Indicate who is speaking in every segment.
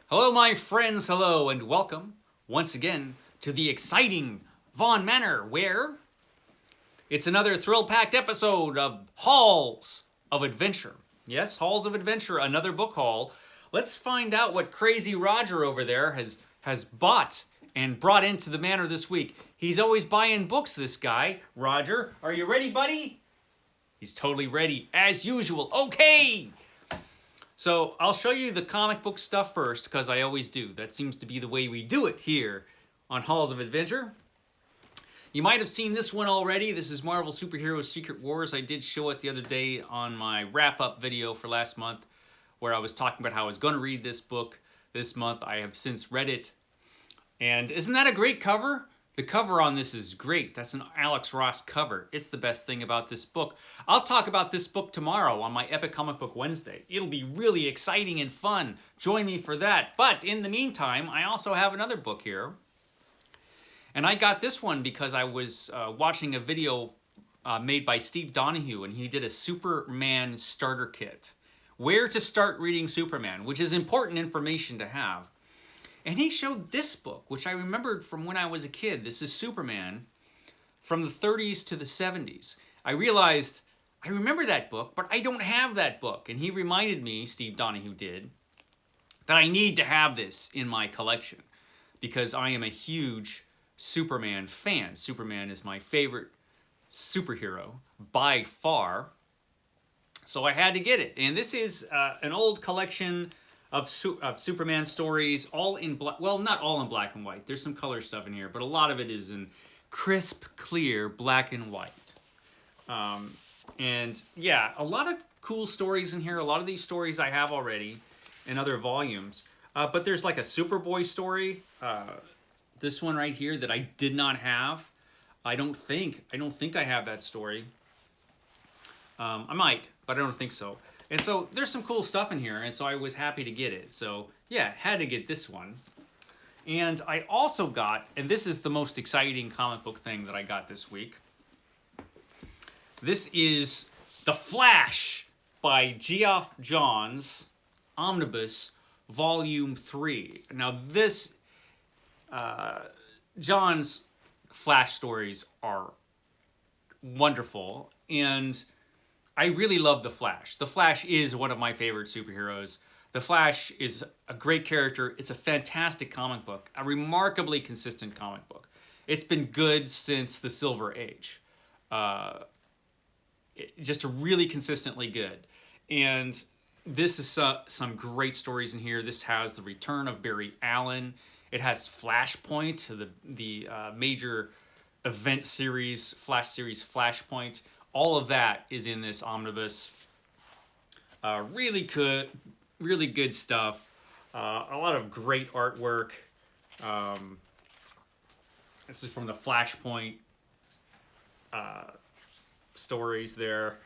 Speaker 1: Hello, my friends, hello, and welcome once again to the exciting Vaughn Manor, where it's another thrill-packed episode of Halls of Adventure. Yes, Halls of Adventure, another book haul. Let's find out what Crazy Roger over there has bought and brought into the manor this week. He's always buying books, this guy. Roger, are you ready, buddy? He's totally ready, as usual. Okay! So I'll show you the comic book stuff first, because I always do. That seems to be the way we do it here on Halls of Adventure. You might have seen this one already. This is Marvel Superhero Secret Wars. I did show it the other day on my wrap-up video for last month, where I was talking about how I was going to read this book this month. I have since read it. And isn't that a great cover? The cover on this is great. That's an Alex Ross cover. It's the best thing about this book. I'll talk about this book tomorrow on my Epic Comic Book Wednesday. It'll be really exciting and fun. Join me for that. But in the meantime, I also have another book here. And I got this one because I was watching a video made by Steve Donahue, and he did a Superman starter kit. Where to start reading Superman, which is important information to have. And he showed this book, which I remembered from when I was a kid. This is Superman from the 30s to the 70s. I realized I remember that book, but I don't have that book. And he reminded me, Steve Donahue did, that I need to have this in my collection because I am a huge Superman fan. Superman is my favorite superhero by far. So I had to get it. And this is an old collection of Superman stories, all in black. Well, not all in black and white. There's some color stuff in here, but a lot of it is in crisp, clear black and white. And yeah, a lot of cool stories in here. A lot of these stories I have already in other volumes. But there's like a Superboy story. This one right here that I did not have. I don't think I have that story. I might, but I don't think so. And so there's some cool stuff in here, and so I was happy to get it. So yeah, had to get this one. And I also got, and this is the most exciting comic book thing that I got this week. This is The Flash by Geoff Johns, Omnibus, Volume 3. Now this, Johns' Flash stories are wonderful, and I really love The Flash. The Flash is one of my favorite superheroes. The Flash is a great character. It's a fantastic comic book, a remarkably consistent comic book. It's been good since the Silver Age. Just really consistently good. And this is some great stories in here. This has the return of Barry Allen. It has Flashpoint, the major event series, Flash series Flashpoint. All of that is in this omnibus. Really good stuff. A lot of great artwork. This is from the Flashpoint stories there.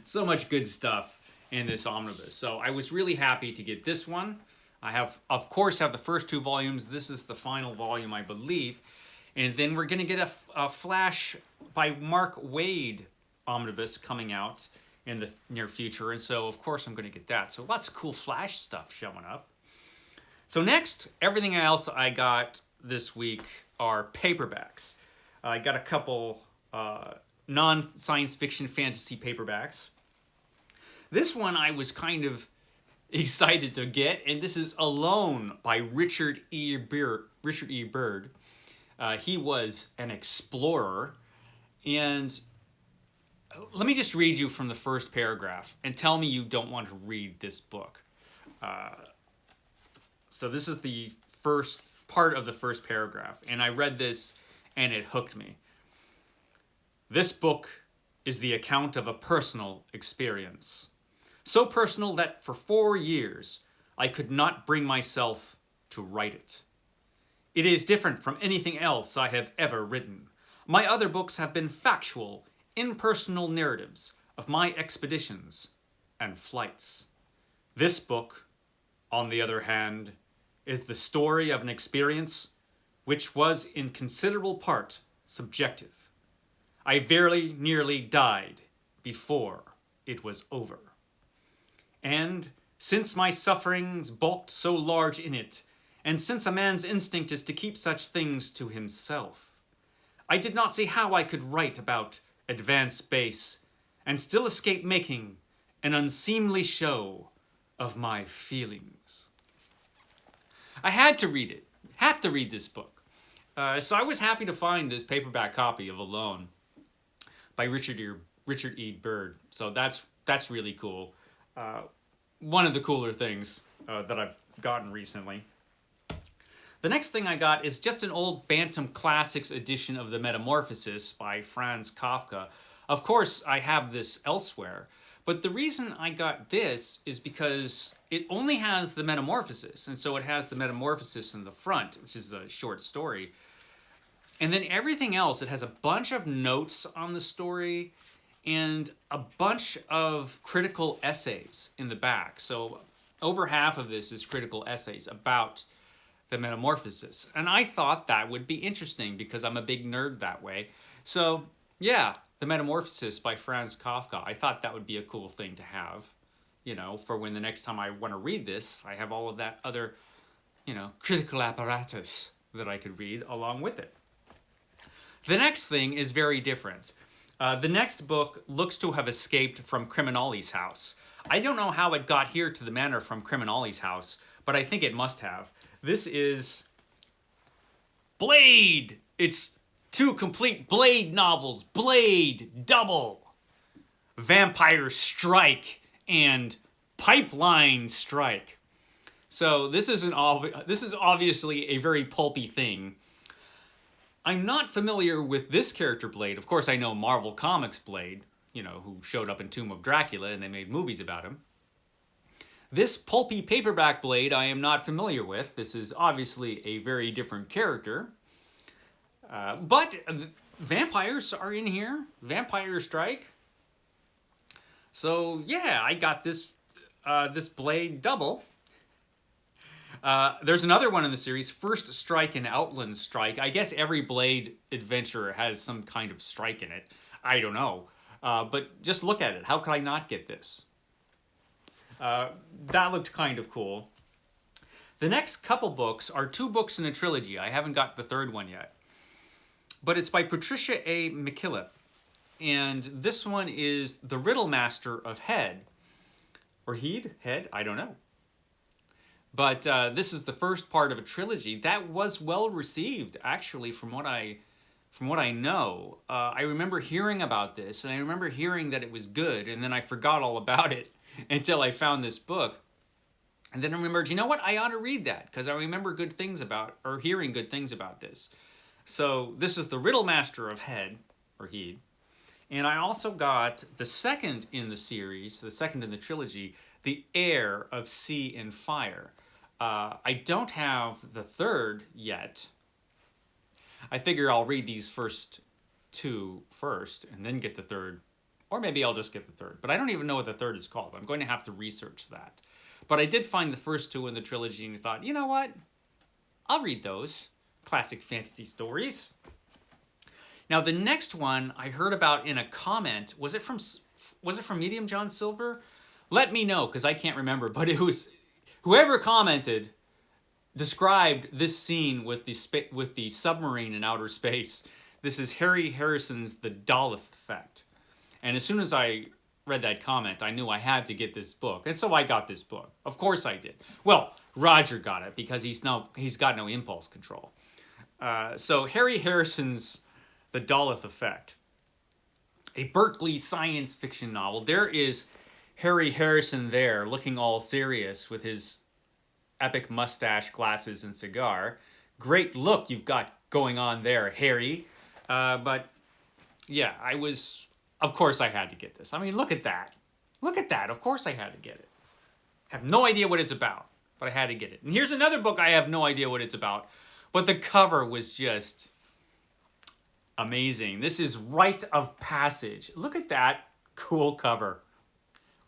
Speaker 1: So much good stuff in this omnibus. So I was really happy to get this one. I have, of course, the first two volumes. This is the final volume, I believe. And then we're going to get a Flash by Mark Waid omnibus coming out in the near future, and so of course I'm going to get that. So lots of cool Flash stuff showing up. So next, everything else I got this week are paperbacks. I got a couple non-science fiction fantasy paperbacks. This one I was kind of excited to get, and this is Alone by Richard E. Byrd. He was an explorer, and let me just read you from the first paragraph and tell me you don't want to read this book. So this is the first part of the first paragraph, and I read this and it hooked me. This book is the account of a personal experience. So personal that for 4 years I could not bring myself to write it. It is different from anything else I have ever written. My other books have been factual, impersonal narratives of my expeditions and flights. This book, on the other hand, is the story of an experience which was in considerable part subjective. I very nearly died before it was over. And Since my sufferings bulked so large in it, and since a man's instinct is to keep such things to himself, I did not see how I could write about advanced space and still escape making an unseemly show of my feelings. I had to read it. Have to read this book. So I was happy to find this paperback copy of Alone by Richard E. Byrd. So that's really cool. One of the cooler things that I've gotten recently. The next thing I got is just an old Bantam Classics edition of The Metamorphosis by Franz Kafka. Of course, I have this elsewhere, but the reason I got this is because it only has The Metamorphosis, and so it has The Metamorphosis in the front, which is a short story. And then everything else, it has a bunch of notes on the story and a bunch of critical essays in the back. So over half of this is critical essays about The Metamorphosis. And I thought that would be interesting because I'm a big nerd that way. So yeah, The Metamorphosis by Franz Kafka. I thought that would be a cool thing to have, you know, for when the next time I want to read this, I have all of that other, you know, critical apparatus that I could read along with it. The next thing is very different. The next book looks to have escaped from Criminali's house. I don't know how it got here to the manor from Criminali's house, but I think it must have. This is Blade! It's 2 complete Blade novels. Blade Double, Vampire Strike, and Pipeline Strike. So this is obviously a very pulpy thing. I'm not familiar with this character Blade. Of course, I know Marvel Comics Blade, you know, who showed up in Tomb of Dracula and they made movies about him. This pulpy paperback Blade I am not familiar with. This is obviously a very different character. But vampires are in here. Vampire Strike. So yeah, I got this Blade Double. There's another one in the series, First Strike and Outland Strike. I guess every Blade adventure has some kind of strike in it. I don't know. But just look at it. How could I not get this? That looked kind of cool. The next couple books are 2 books in a trilogy. I haven't got the third one yet. But it's by Patricia A. McKillip. And this one is The Riddle Master of Head. Or Heed? Head? I don't know. But this is the first part of a trilogy that was well received, actually, from what I know. I remember hearing about this, and I remember hearing that it was good, and then I forgot all about it until I found this book. And then I remembered, you know what? I ought to read that, because I remember good things about, or hearing good things about this. So this is The Riddle Master of Head, or Heed. And I also got the second in the series, the second in the trilogy, The Heir of Sea and Fire. I don't have the third yet. I figure I'll read these first 2 first and then get the third. Or maybe I'll just get the third. But I don't even know what the third is called. I'm going to have to research that. But I did find the first 2 in the trilogy and thought, you know what? I'll read those. Classic fantasy stories. Now the next one I heard about in a comment. Was it from Medium John Silver? Let me know, because I can't remember. But it was... Whoever commented described this scene with the submarine in outer space. This is Harry Harrison's The Daleth Effect. And as soon as I read that comment, I knew I had to get this book. And so I got this book. Of course I did. Well, Roger got it because he's got no impulse control. So Harry Harrison's The Daleth Effect, a Berkeley science fiction novel. There is Harry Harrison there, looking all serious with his epic mustache, glasses, and cigar. Great look you've got going on there, Harry. But yeah, of course I had to get this. I mean, look at that. Look at that. Of course I had to get it. Have no idea what it's about, but I had to get it. And here's another book I have no idea what it's about, but the cover was just amazing. This is Rite of Passage. Look at that cool cover.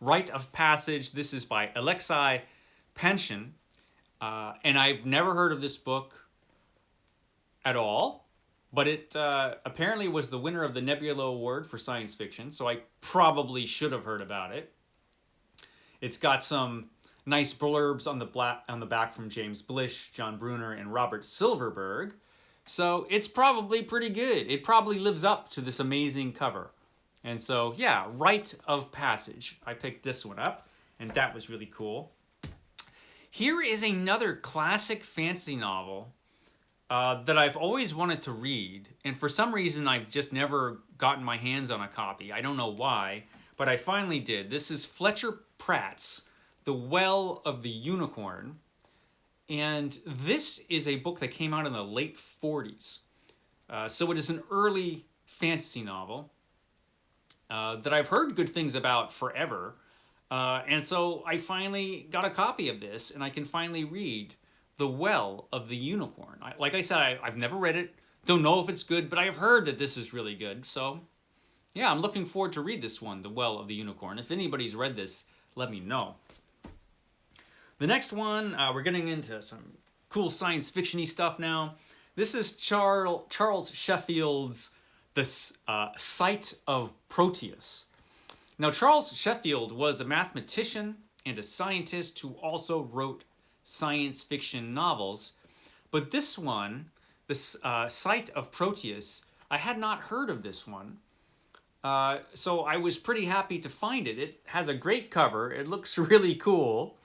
Speaker 1: Rite of Passage. This is by Alexei Panshin. And I've never heard of this book at all, but it apparently was the winner of the Nebula Award for science fiction, so I probably should have heard about it. It's got some Nice blurbs on the back from James Blish, John Bruner, and Robert Silverberg. So it's probably pretty good. It probably lives up to this amazing cover. And so, yeah, Rite of Passage. I picked this one up, and that was really cool. Here is another classic fantasy novel that I've always wanted to read, and for some reason I've just never gotten my hands on a copy. I don't know why, but I finally did. This is Fletcher Pratt's The Well of the Unicorn, and this is a book that came out in the late 40s. So it is an early fantasy novel that I've heard good things about forever. And so I finally got a copy of this, and I can finally read The Well of the Unicorn. Like I said, I've never read it. Don't know if it's good, but I have heard that this is really good. So, yeah, I'm looking forward to read this one, The Well of the Unicorn. If anybody's read this, let me know. The next one, we're getting into some cool science fiction-y stuff now. This is Charles Sheffield's The Sight of Proteus. Now, Charles Sheffield was a mathematician and a scientist who also wrote science fiction novels. But this one, The Sight of Proteus, I had not heard of this one. So I was pretty happy to find it. It has a great cover. It looks really cool.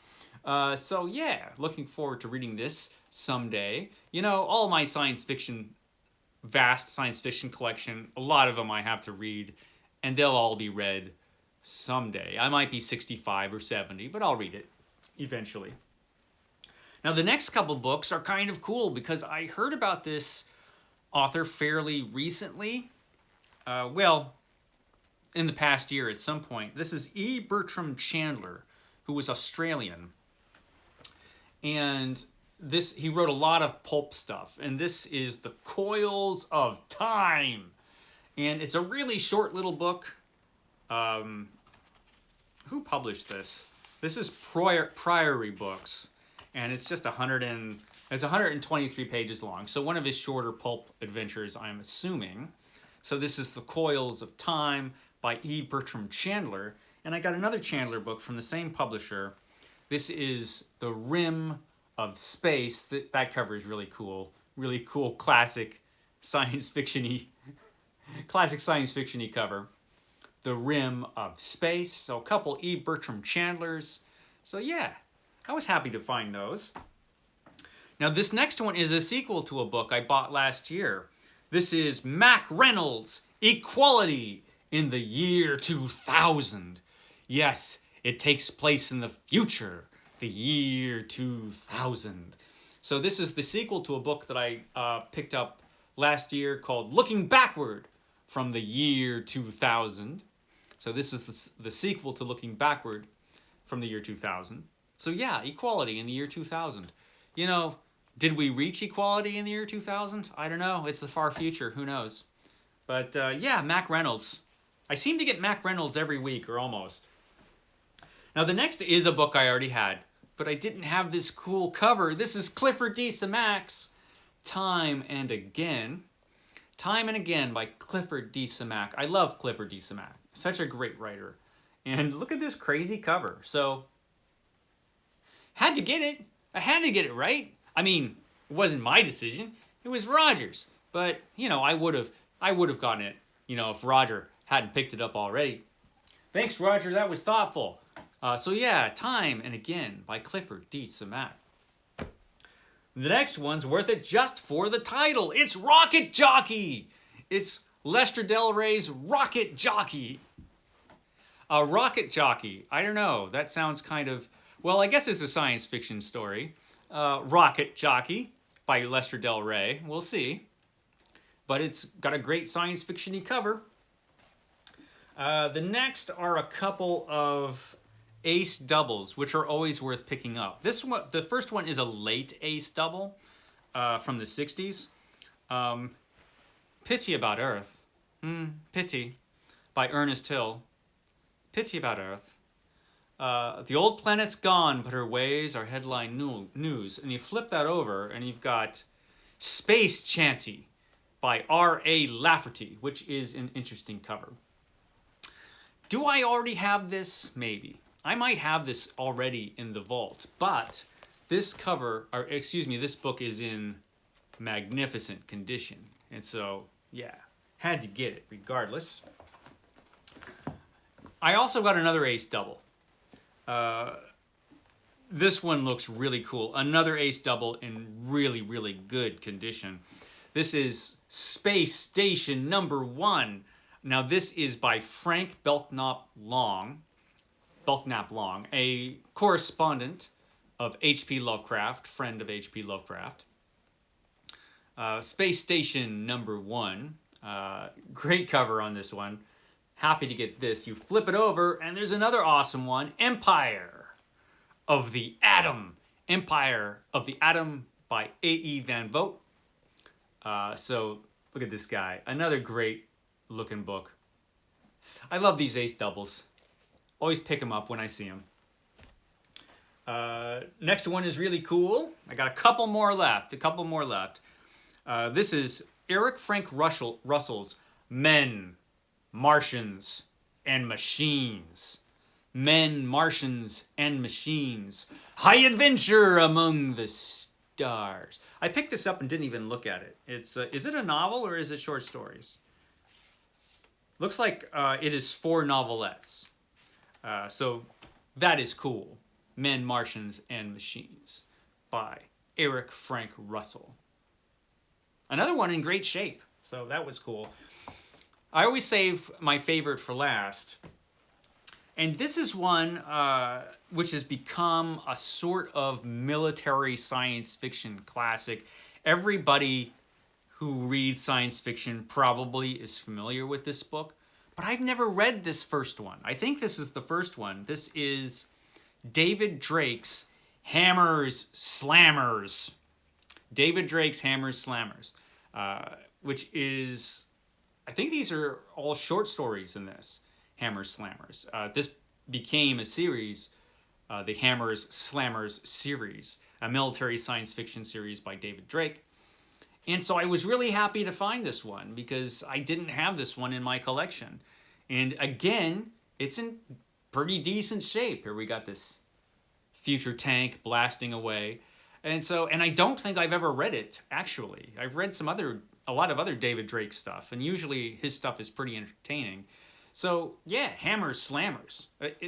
Speaker 1: So yeah, looking forward to reading this someday. You know, all my vast science fiction collection, a lot of them I have to read, and they'll all be read someday. I might be 65 or 70, but I'll read it eventually. Now, the next couple books are kind of cool because I heard about this author fairly recently. Well, in the past year at some point. This is E. Bertram Chandler, who was Australian. And he wrote a lot of pulp stuff. And this is The Coils of Time. And it's a really short little book. Who published this? This is Priory Books. And it's just 123 pages long. So one of his shorter pulp adventures, I'm assuming. So this is The Coils of Time by E. Bertram Chandler. And I got another Chandler book from the same publisher. This is The Rim of Space. That cover is really cool. Really cool classic science fiction-y cover. The Rim of Space. So a couple E. Bertram Chandlers. So yeah, I was happy to find those. Now this next one is a sequel to a book I bought last year. This is Mac Reynolds' Equality in the Year 2000. Yes, it takes place in the future, the year 2000. So this is the sequel to a book that I picked up last year called Looking Backward from the Year 2000. So this is the sequel to Looking Backward from the year 2000. So yeah, equality in the year 2000. You know, did we reach equality in the year 2000? I don't know. It's the far future. Who knows? But yeah, Mac Reynolds. I seem to get Mac Reynolds every week, or almost. Now the next is a book I already had, but I didn't have this cool cover. This is Clifford D. Simak's Time and Again. Time and Again by Clifford D. Simak. I love Clifford D. Simak. Such a great writer. And look at this crazy cover. So, had to get it. I had to get it, right? I mean, it wasn't my decision. It was Roger's. But, you know, I would have gotten it, you know, if Roger hadn't picked it up already. Thanks, Roger. That was thoughtful. So yeah, Time and Again by Clifford D. Simak. The next one's worth it just for the title. It's Rocket Jockey. It's Lester Del Rey's Rocket Jockey. A rocket jockey. I don't know. That sounds kind of... Well, I guess it's a science fiction story. Rocket Jockey by Lester Del Rey. We'll see. But it's got a great science fiction-y cover. The next are a couple of ace doubles, which are always worth picking up. This one, the first one is a late ace double from the 60s. Pity About Earth. Pity by Ernest Hill. Pity About Earth. The old planet's gone, but her ways are headline news. And you flip that over, and you've got Space Chanty by R.A. Lafferty, which is an interesting cover. Do I already have this? Maybe. I might have this already in the vault, but this this book is in magnificent condition. And so, yeah, had to get it regardless. I also got another Ace Double. This one looks really cool. Another Ace Double in really, really good condition. This is Space Station #1. Now this is by Frank Belknap Long, a correspondent of H.P. Lovecraft, friend of H.P. Lovecraft. Space Station #1. Great cover on this one. Happy to get this. You flip it over, and there's another awesome one. Empire of the Atom. Empire of the Atom by A.E. Van Vogt. So look at this guy. Another great looking book. I love these Ace Doubles. Always pick them up when I see them. Next one is really cool. I got a couple more left. This is Eric Frank Russell's Men, Martians, and Machines. Men, Martians, and Machines. High adventure among the stars. I picked this up and didn't even look at it. It's is it a novel or is it short stories? Looks like it is 4 novelettes. So that is cool. Men, Martians, and Machines by Eric Frank Russell. Another one in great shape. So that was cool. I always save my favorite for last. And this is one which has become a sort of military science fiction classic. Everybody who reads science fiction probably is familiar with this book, but I've never read this first one. I think this is the first one. This is David Drake's Hammers Slammers. David Drake's Hammers Slammers, which is, I think these are all short stories in this, Hammers Slammers. This became a series, the Hammers Slammers series, a military science fiction series by David Drake. And so I was really happy to find this one because I didn't have this one in my collection. And again, it's in pretty decent shape. Here we got this future tank blasting away. And I don't think I've ever read it, actually. I've read a lot of other David Drake stuff, and usually his stuff is pretty entertaining. So, yeah, Hammers Slammers.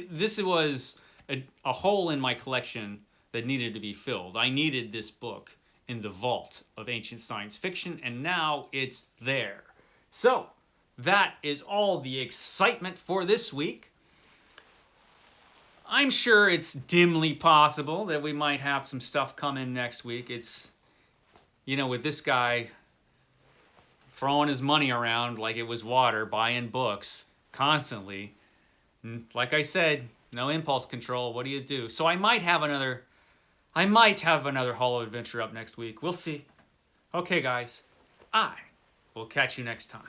Speaker 1: This was a hole in my collection that needed to be filled. I needed this book in the vault of ancient science fiction, and now it's there. So, that is all the excitement for this week. I'm sure it's dimly possible that we might have some stuff come in next week. It's, with this guy throwing his money around like it was water, buying books constantly. Like I said, no impulse control. What do you do? So I might have another Hollow Adventure up next week. We'll see. Okay, guys. I will catch you next time.